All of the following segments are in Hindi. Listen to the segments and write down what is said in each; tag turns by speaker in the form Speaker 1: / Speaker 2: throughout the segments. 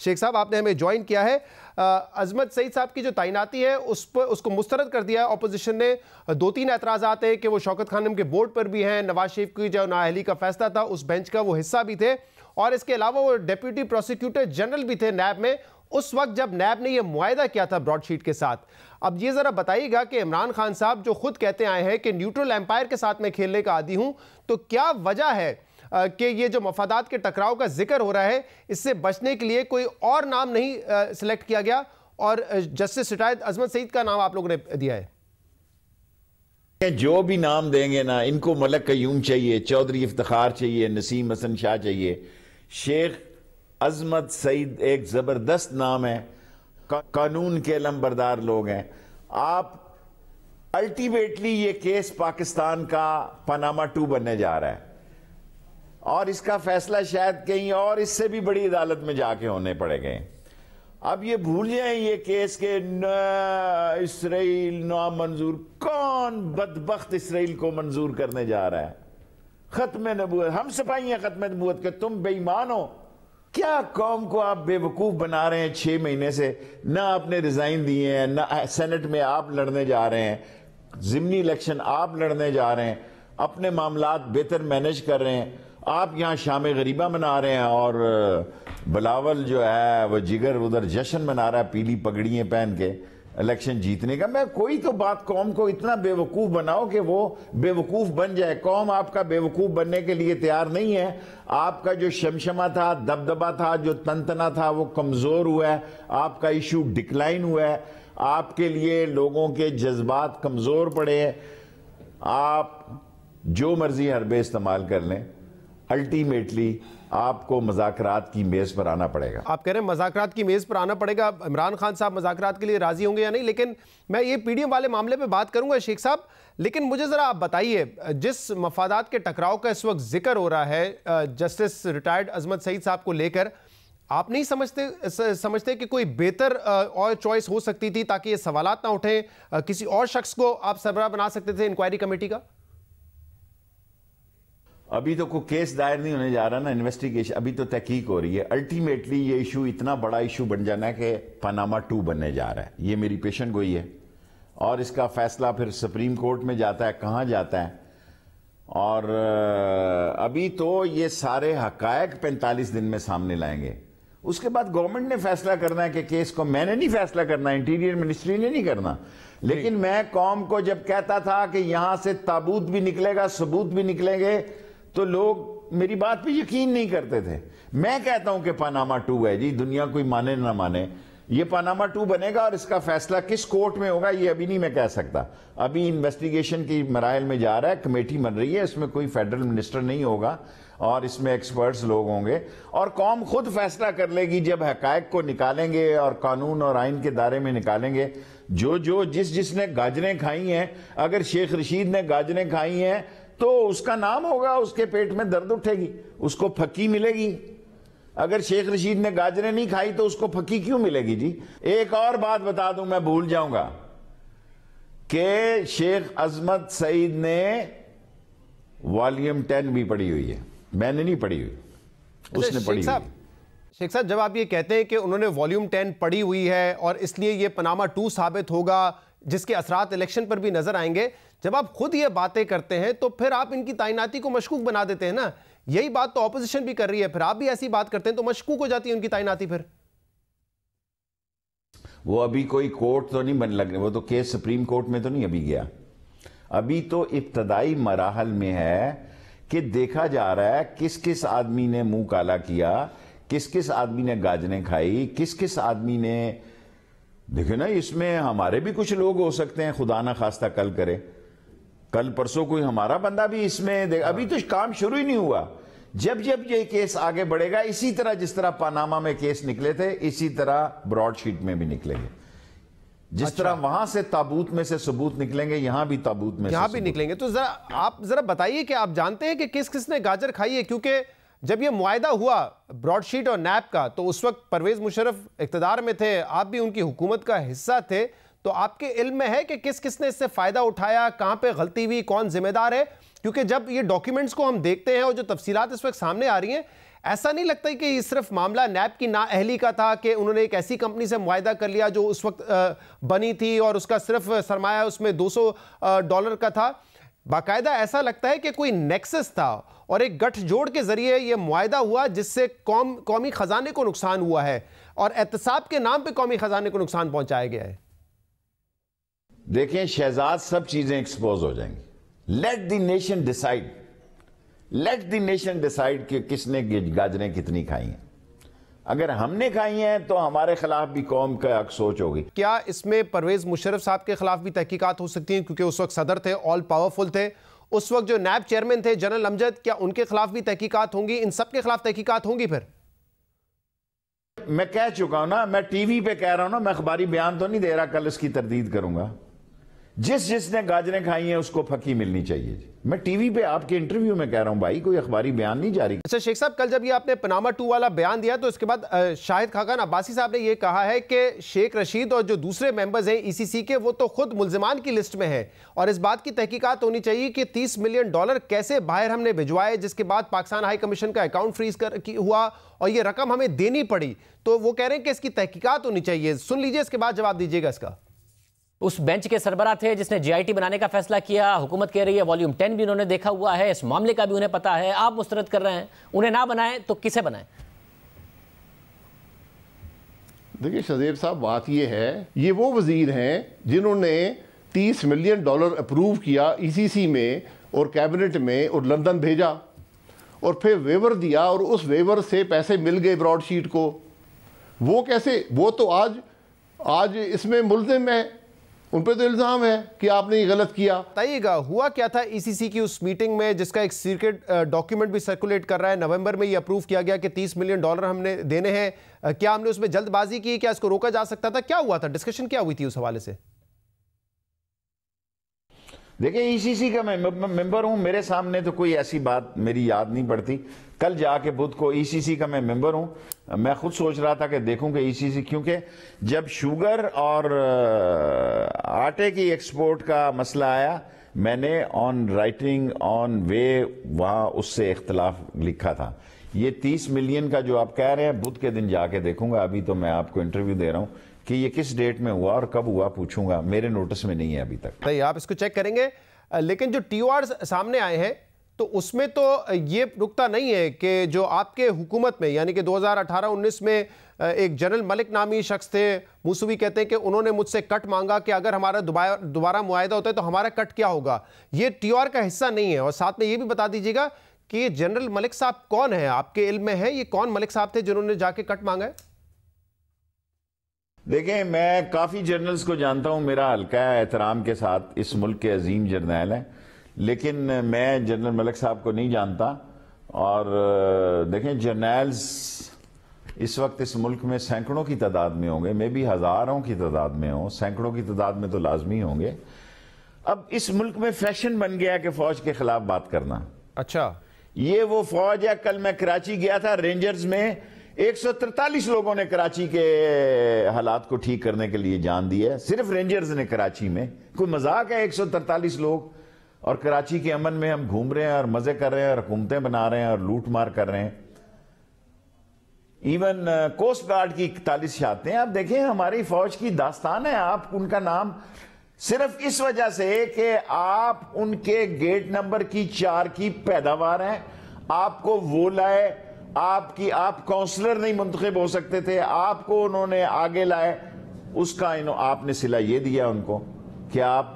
Speaker 1: शेख साहब आपने हमें ज्वाइन किया है। अजमत सईद साहब की जो तैनाती है उस पर उसको मुस्तरद कर दिया है ऑपोजिशन ने। 2-3 एतराज़ात है कि वो शौकत खानम के बोर्ड पर भी हैं, नवाज शरीफ की जो नाअहली का फैसला था उस बेंच का वो हिस्सा भी थे, और इसके अलावा वो डिप्टी प्रोसिक्यूटर जनरल भी थे नैब में उस वक्त जब नैब ने यह मुआहदा किया था ब्रॉडशीट के साथ। अब ये ज़रा बताइएगा कि इमरान खान साहब जो खुद कहते आए हैं कि न्यूट्रल एम्पायर के साथ मैं खेलने का आदी हूं, तो क्या वजह है कि ये जो मफादात के टकराव का जिक्र हो रहा है इससे बचने के लिए कोई और नाम नहीं सिलेक्ट किया गया और जस्टिस रिटायर्ड अजमत सईद का नाम आप लोगों ने दिया है?
Speaker 2: जो भी नाम देंगे ना, इनको मलक कयूम चाहिए, चौधरी इफ्तिखार चाहिए, नसीम हसन शाह चाहिए, शेख अजमत सईद एक जबरदस्त नाम है, कानून के अलमबरदार लोग हैं। आप अल्टीमेटली ये केस पाकिस्तान का पनामा 2 बनने जा रहा है और इसका फैसला शायद कहीं और इससे भी बड़ी अदालत में जाके होने पड़ेंगे। अब ये भूल जाएं ये केस के न इसराइल ना मंजूर, कौन बदबख्त इसराइल को मंजूर करने जा रहा है? खत्म नबूवत, हम सिपाही खत्म नबूवत के, तुम बेईमान हो क्या? कौम को आप बेवकूफ बना रहे हैं 6 महीने से, ना आपने रिजाइन दिए हैं, ना सेनेट में आप लड़ने जा रहे हैं, जिमनी इलेक्शन आप लड़ने जा रहे हैं, अपने मामलात बेहतर मैनेज कर रहे हैं, आप यहाँ शाम गरीबा मना रहे हैं और बिलावल जो है वो जिगर उधर जश्न मना रहा है पीली पगड़ियाँ पहन के इलेक्शन जीतने का। मैं कोई तो बात कौम को इतना बेवकूफ बनाओ कि वो बेवकूफ बन जाए। कौम आपका बेवकूफ बनने के लिए तैयार नहीं है। आपका जो शमशमा था, दबदबा था, जो तनतना था वो कमजोर हुआ है, आपका इशू डिक्लाइन हुआ है, आपके लिए लोगों के जज्बात कमजोर पड़े हैं। आप जो मर्जी हरबे इस्तेमाल कर लें, अल्टीमेटली आपको मज़ाकरात की मेज़ पर आना पड़ेगा।
Speaker 1: आप कह रहे हैं मज़ाकरात की मेज़ पर आना पड़ेगा, इमरान खान साहब मज़ाकरात के लिए राजी होंगे या नहीं? लेकिन मैं ये पीडीएम वाले मामले पे बात करूंगा शेख साहब, लेकिन मुझे ज़रा आप बताइए, जिस मफादात के टकराव का इस वक्त जिक्र हो रहा है जस्टिस रिटायर्ड अजमत सईद साहब को लेकर, आप नहीं समझते कि कोई बेहतर और चॉइस हो सकती थी ताकि ये सवालात ना उठे? किसी और शख्स को आप सरबराह बना सकते थे इंक्वायरी कमेटी का।
Speaker 2: अभी तो कोई केस दायर नहीं होने जा रहा ना, इन्वेस्टिगेशन अभी तो तहकीक हो रही है। अल्टीमेटली ये इशू इतना बड़ा इशू बन जाना है कि पनामा 2 बनने जा रहा है, ये मेरी पेशन गोई है। और इसका फैसला फिर सुप्रीम कोर्ट में जाता है, कहाँ जाता है। और अभी तो ये सारे हकायक 45 दिन में सामने लाएंगे, उसके बाद गवर्नमेंट ने फैसला करना है कि केस को, मैंने नहीं फैसला करना, इंटीरियर मिनिस्ट्री ने नहीं करना। लेकिन मैं कौम को जब कहता था कि यहां से ताबूत भी निकलेगा, सबूत भी निकलेंगे, तो लोग मेरी बात पे यकीन नहीं करते थे। मैं कहता हूं कि पनामा 2 है जी, दुनिया कोई माने ना माने, ये पनामा 2 बनेगा। और इसका फैसला किस कोर्ट में होगा ये अभी नहीं मैं कह सकता। अभी इन्वेस्टिगेशन की मराइल में जा रहा है, कमेटी बन रही है, इसमें कोई फेडरल मिनिस्टर नहीं होगा और इसमें एक्सपर्ट्स लोग होंगे और कौम खुद फैसला कर लेगी जब हकायक को निकालेंगे और कानून और आइन के दायरे में निकालेंगे। जो जिसने गाजरें खाई हैं, अगर शेख रशीद ने गाजरें खाई हैं तो उसका नाम होगा, उसके पेट में दर्द उठेगी, उसको फक्की मिलेगी। अगर शेख रशीद ने गाजरें नहीं खाई तो उसको फक्की क्यों मिलेगी जी? एक और बात बता दूं, मैं भूल जाऊंगा कि शेख अजमत सईद ने वॉल्यूम 10 भी पढ़ी हुई है, मैंने नहीं पढ़ी हुई, उसने पढ़ी हुई।
Speaker 1: शेख साहब, जब आप ये कहते हैं कि उन्होंने वॉल्यूम 10 पढ़ी हुई है और इसलिए ये पनामा 2 साबित होगा जिसके असरात इलेक्शन पर भी नजर आएंगे, जब आप खुद ये बातें करते हैं तो फिर आप इनकी तैनाती को मशकूक बना देते हैं ना। यही बात तो ऑपोजिशन भी कर रही है, फिर आप भी ऐसी बात करते हैं तो मशकूक हो जाती है उनकी तैनाती। फिर
Speaker 2: वो अभी कोई कोर्ट तो नहीं बन लग, वो तो केस सुप्रीम कोर्ट में तो नहीं अभी गया, अभी तो इब्तदाई मराहल में है कि देखा जा रहा है किस किस आदमी ने मुंह काला किया, किस किस आदमी ने गाजरें खाई, किस किस आदमी ने, देखो ना, इसमें हमारे भी कुछ लोग हो सकते हैं, खुदा ना खास्ता कल करे, कल परसों कोई हमारा बंदा भी इसमें। अभी तो काम शुरू ही नहीं हुआ। जब जब ये केस आगे बढ़ेगा, इसी तरह जिस तरह पनामा में केस निकले थे, इसी तरह ब्रॉडशीट में भी निकलेंगे। जिस तरह वहां से ताबूत में से सबूत निकलेंगे, यहां भी ताबूत में
Speaker 1: यहां भी निकलेंगे। तो जरा आप जरा बताइए कि आप जानते हैं कि किस किसने गाजर खाई है? क्योंकि जब ये मुआहदा हुआ ब्रॉडशीट और नैब का, तो उस वक्त परवेज मुशर्रफ इख्तिदार में थे, आप भी उनकी हुकूमत का हिस्सा थे, तो आपके इल्म में है कि किस किसने इससे फायदा उठाया, कहां पे गलती हुई, कौन जिम्मेदार है? क्योंकि जब ये डॉक्यूमेंट्स को हम देखते हैं और जो तफसीलात इस वक्त सामने आ रही हैं, ऐसा नहीं लगता कि ये सिर्फ मामला नैब की नाअहली का था कि उन्होंने एक ऐसी कंपनी से मुआहदा कर लिया जो उस वक्त बनी थी और उसका सिर्फ सरमाया उसमें $200 का था? बाकायदा ऐसा लगता है कि कोई नेक्सस था और एक गठजोड़ के जरिए यह मुआहदा हुआ जिससे कौमी खजाने को नुकसान हुआ है और एहतसाब के नाम पे कौमी खजाने को नुकसान पहुंचाया गया है।
Speaker 2: देखें शहजाद, सब चीजें एक्सपोज हो जाएंगी। Let the nation decide, let the nation decide कि किसने गाजरें कितनी खाई हैं। अगर हमने खाई हैं तो हमारे खिलाफ भी कौम का हक सोच होगी।
Speaker 1: क्या इसमें परवेज मुशर्रफ साहब के खिलाफ भी तहकीकात हो सकती हैं, क्योंकि उस वक्त सदर थे, ऑल पावरफुल थे। उस वक्त जो नैब चेयरमैन थे जनरल अमजद, क्या उनके खिलाफ भी तहकीकात होंगी? इन सब के खिलाफ तहकीकात होंगी? फिर
Speaker 2: मैं कह चुका हूं ना, मैं टीवी पे कह रहा हूं ना, मैं अखबारी बयान तो नहीं दे रहा, कल इसकी तरदीद करूंगा। जिसने गाजरें खाई हैं उसको फकी मिलनी चाहिए। मैं टीवी पे आपके इंटरव्यू में कह रहा हूं भाई, कोई अखबारी बयान नहीं जारी।
Speaker 1: अच्छा शेख साहब, कल जब ये आपने पनामा 2 वाला बयान दिया तो इसके बाद शाहिद खाकान अब्बासी साहब ने ये कहा है कि शेख रशीद और जो दूसरे मेंबर्स हैं ईसीसी के, वो तो खुद मुल्जिमान की लिस्ट में है और इस बात की तहकीकात होनी चाहिए कि $30 मिलियन कैसे बाहर हमने भिजवाए, जिसके बाद पाकिस्तान हाई कमीशन का अकाउंट फ्रीज हुआ और ये रकम हमें देनी पड़ी। तो वो कह रहे हैं कि इसकी तहकीकात होनी चाहिए। सुन लीजिए, इसके बाद जवाब दीजिएगा इसका।
Speaker 3: उस बेंच के सरबराह थे जिसने जीआईटी बनाने का फैसला किया। हुकूमत कह रही है वॉल्यूम 10 भी उन्होंने देखा हुआ है, इस मामले का भी उन्हें पता है। आप मुस्तरद कर रहे हैं, उन्हें ना बनाए तो किसे बनाए?
Speaker 4: देखिए शहजेब साहब, बात ये है, ये वो वजीर हैं जिन्होंने $30 मिलियन अप्रूव किया ईसीसी में और कैबिनेट में और लंदन भेजा और फिर वेवर दिया और उस वेवर से पैसे मिल गए ब्रॉडशीट को। वो कैसे? वो तो आज इसमें मुल्जिम है, उन पर तो इल्ज़ाम है कि आपने ये गलत किया।
Speaker 1: बताइएगा हुआ क्या था ईसीसी की उस मीटिंग में, जिसका एक सीक्रेट डॉक्यूमेंट भी सर्कुलेट कर रहा है। नवंबर में ये अप्रूव किया गया कि $30 मिलियन हमने देने हैं। क्या हमने उसमें जल्दबाजी की? क्या इसको रोका जा सकता था? क्या हुआ था? डिस्कशन क्या हुई थी उस हवाले से?
Speaker 2: देखिए ईसीसी का मैं मेंबर हूं, मेरे सामने तो कोई ऐसी बात मेरी याद नहीं पड़ती। कल जाके बुध को ईसीसी का मैं मेंबर हूं, मैं खुद सोच रहा था कि देखूं कि ईसीसी, क्योंकि जब शुगर और आटे की एक्सपोर्ट का मसला आया, मैंने ऑन राइटिंग ऑन वे वहां उससे इख्तलाफ लिखा था। ये 30 मिलियन का जो आप कह रहे हैं, बुध के दिन जाके देखूंगा। अभी तो मैं आपको इंटरव्यू दे रहा हूं कि ये किस डेट में हुआ और कब हुआ, पूछूंगा। मेरे नोटिस में नहीं है अभी तक।
Speaker 1: नहीं, आप इसको चेक करेंगे। लेकिन जो टीओआर सामने आए हैं तो उसमें तो ये नुक्ता नहीं है कि जो आपके हुकूमत में, यानी कि 2018-19 में एक जनरल मलिक नामी शख्स थे, मूसवी कहते हैं कि उन्होंने मुझसे कट मांगा कि अगर हमारा दोबारा मुआहदा होता है तो हमारा कट क्या होगा। ये टीओआर का हिस्सा नहीं है। और साथ में ये भी बता दीजिएगा कि ये जनरल मलिक साहब कौन है, आपके इल्म में है? ये कौन मलिक साहब थे जिन्होंने जाके कट मांगा है?
Speaker 2: देखें, मैं काफ़ी जर्नल्स को जानता हूं, मेरा हल्का एहतराम के साथ इस मुल्क के अजीम जर्नैल हैं, लेकिन मैं जनरल मलिक साहब को नहीं जानता। और देखें, जर्नैल्स इस वक्त इस मुल्क में सैकड़ों की तादाद में होंगे, मे भी हज़ारों की तादाद में हों, सैकड़ों की तादाद में तो लाजमी होंगे। अब इस मुल्क में फैशन बन गया कि फ़ौज के खिलाफ बात करना।
Speaker 1: अच्छा,
Speaker 2: ये वो फौज है। कल मैं कराची गया था, रेंजर्स में 143 लोगों ने कराची के हालात को ठीक करने के लिए जान दी है, सिर्फ रेंजर्स ने कराची में। कोई मजाक है 143 लोग? और कराची के अमन में हम घूम रहे हैं और मजे कर रहे हैं और हुकूमतें बना रहे हैं और लूट मार कर रहे हैं। इवन कोस्ट गार्ड की 41 शहादतें। आप देखें, हमारी फौज की दास्तान है। आप उनका नाम सिर्फ इस वजह से कि आप उनके गेट नंबर की 4 की पैदावार हैं, आपको वो लाए, आप काउंसलर नहीं मुंतखब हो सकते थे, आपको उन्होंने आगे लाए, उसका आपने सिला ये दिया उनको कि आप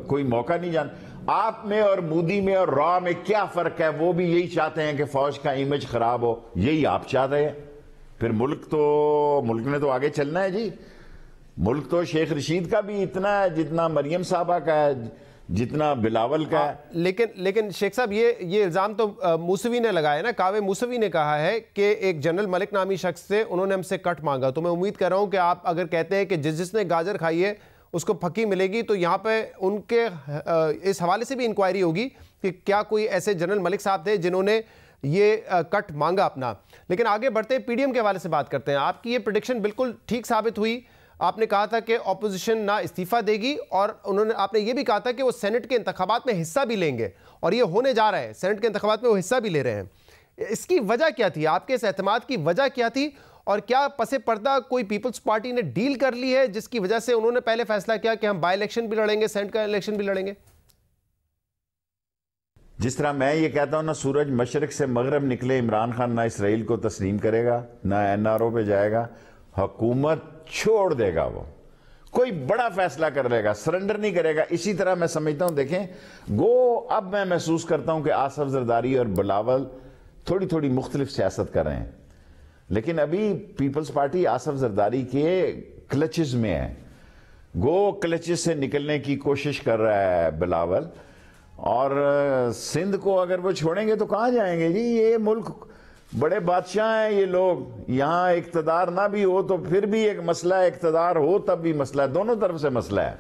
Speaker 2: कोई मौका नहीं जान। आप में और मोदी में और रॉ में क्या फर्क है? वो भी यही चाहते हैं कि फौज का इमेज खराब हो, यही आप चाहते हैं। फिर मुल्क ने तो आगे चलना है जी। मुल्क तो शेख रशीद का भी इतना है जितना मरियम साहबा का है, जितना बिलावल का है।
Speaker 1: लेकिन शेख साहब, ये इल्ज़ाम तो मूसवी ने लगाया ना। कावे मूसवी ने कहा है कि एक जनरल मलिक नामी शख्स से उन्होंने हमसे कट मांगा। तो मैं उम्मीद कर रहा हूं कि आप अगर कहते हैं कि जिसने गाजर खाई है उसको फकी मिलेगी, तो यहाँ पे उनके इस हवाले से भी इंक्वायरी होगी कि क्या कोई ऐसे जनरल मलिक साहब थे जिन्होंने ये कट मांगा अपना। लेकिन आगे बढ़ते पीडीएम के हवाले से बात करते हैं। आपकी ये प्रेडिक्शन बिल्कुल ठीक साबित हुई। आपने कहा था कि ऑपोजिशन ना इस्तीफा देगी और आपने ये भी कहा था कि वो सेनेट के इंतखाबात में हिस्सा भी लेंगे, और ये होने जा रहा है। सेनेट के इंतखाबात में वो हिस्सा भी ले रहे हैं। इसकी वजह क्या थी? आपके इस एतमाद की वजह क्या थी? और क्या पसे पर्दा कोई पीपल्स पार्टी ने डील कर ली है जिसकी वजह से उन्होंने पहले फैसला किया कि हम बाई इलेक्शन भी लड़ेंगे, सेनेट का इलेक्शन भी लड़ेंगे?
Speaker 2: जिस तरह मैं ये कहता हूं ना, सूरज मशरक से मगरब निकले, इमरान खान ना इसराइल को तस्लीम करेगा, ना NRO पे जाएगा, हुकूमत छोड़ देगा, वो कोई बड़ा फैसला कर लेगा, सरेंडर नहीं करेगा। इसी तरह मैं समझता हूं, देखें अब मैं महसूस करता हूं कि आसफ जरदारी और बिलावल थोड़ी थोड़ी मुख्तलिफ सियासत कर रहे हैं, लेकिन अभी पीपल्स पार्टी आसफ जरदारी के क्लचेस में है। क्लचेस से निकलने की कोशिश कर रहा है बिलावल, और सिंध को अगर वो छोड़ेंगे तो कहां जाएंगे जी? ये मुल्क बड़े बादशाह हैं ये लोग, यहां इक्तदार ना भी हो तो फिर भी एक मसला है, इक्तदार हो तब भी मसला है, दोनों तरफ से मसला है।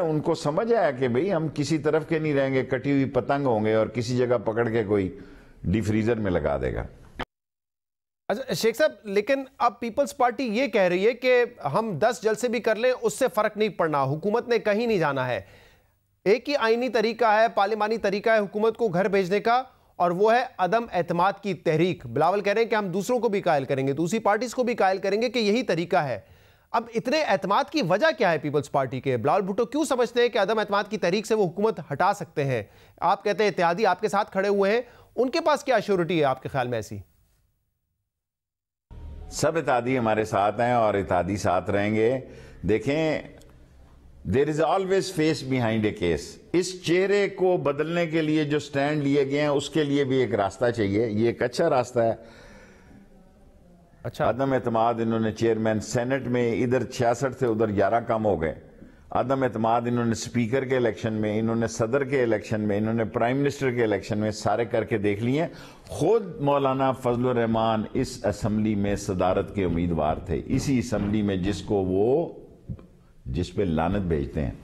Speaker 2: उनको समझ आया कि भाई हम किसी तरफ के नहीं रहेंगे, कटी हुई पतंग होंगे और किसी जगह पकड़ के कोई डिफ्रीजर में लगा देगा।
Speaker 1: अच्छा शेख साहब, लेकिन अब पीपल्स पार्टी ये कह रही है कि हम 10 जलसे भी कर लें उससे फर्क नहीं पड़ना, हुकूमत ने कहीं नहीं जाना है। एक ही आईनी तरीका है, पार्लिमानी तरीका है हुकूमत को घर भेजने का, और वो है अदम एतमाद की तहरीक। बिलावल कह रहे हैं कि हम दूसरों को भी कायल करेंगे, दूसरी पार्टीज को भी कायल करेंगे कि यही तरीका है। अब इतने एतमाद की वजह क्या है पीपल्स पार्टी के? बिलावल भुट्टो क्यों समझते हैं कि अदम एतमाद की तहरीक से वो हुकूमत हटा सकते हैं? आप कहते हैं इत्तेहादी आपके साथ खड़े हुए हैं, उनके पास क्या श्योरिटी है आपके ख्याल में ऐसी?
Speaker 2: सब इत्तेहादी हमारे साथ हैं और इत्तेहादी साथ रहेंगे। देखें, there is always face behind a case. इस चेहरे को बदलने के लिए जो स्टैंड लिए गए हैं उसके लिए भी एक रास्ता चाहिए। ये एक अच्छा रास्ता है।
Speaker 1: अच्छा,
Speaker 2: अदम एतमाद इन्होंने चेयरमैन सेनेट में इधर 66 थे, उधर 11 कम हो गए। अदम एतमाद इन्होंने स्पीकर के इलेक्शन में, इन्होंने सदर के इलेक्शन में, इन्होंने प्राइम मिनिस्टर के इलेक्शन में सारे करके देख लिए। खुद मौलाना फजलुर रहमान इस असम्बली में सदारत के उम्मीदवार थे, इसी असम्बली में जिस पे लानत भेजते हैं।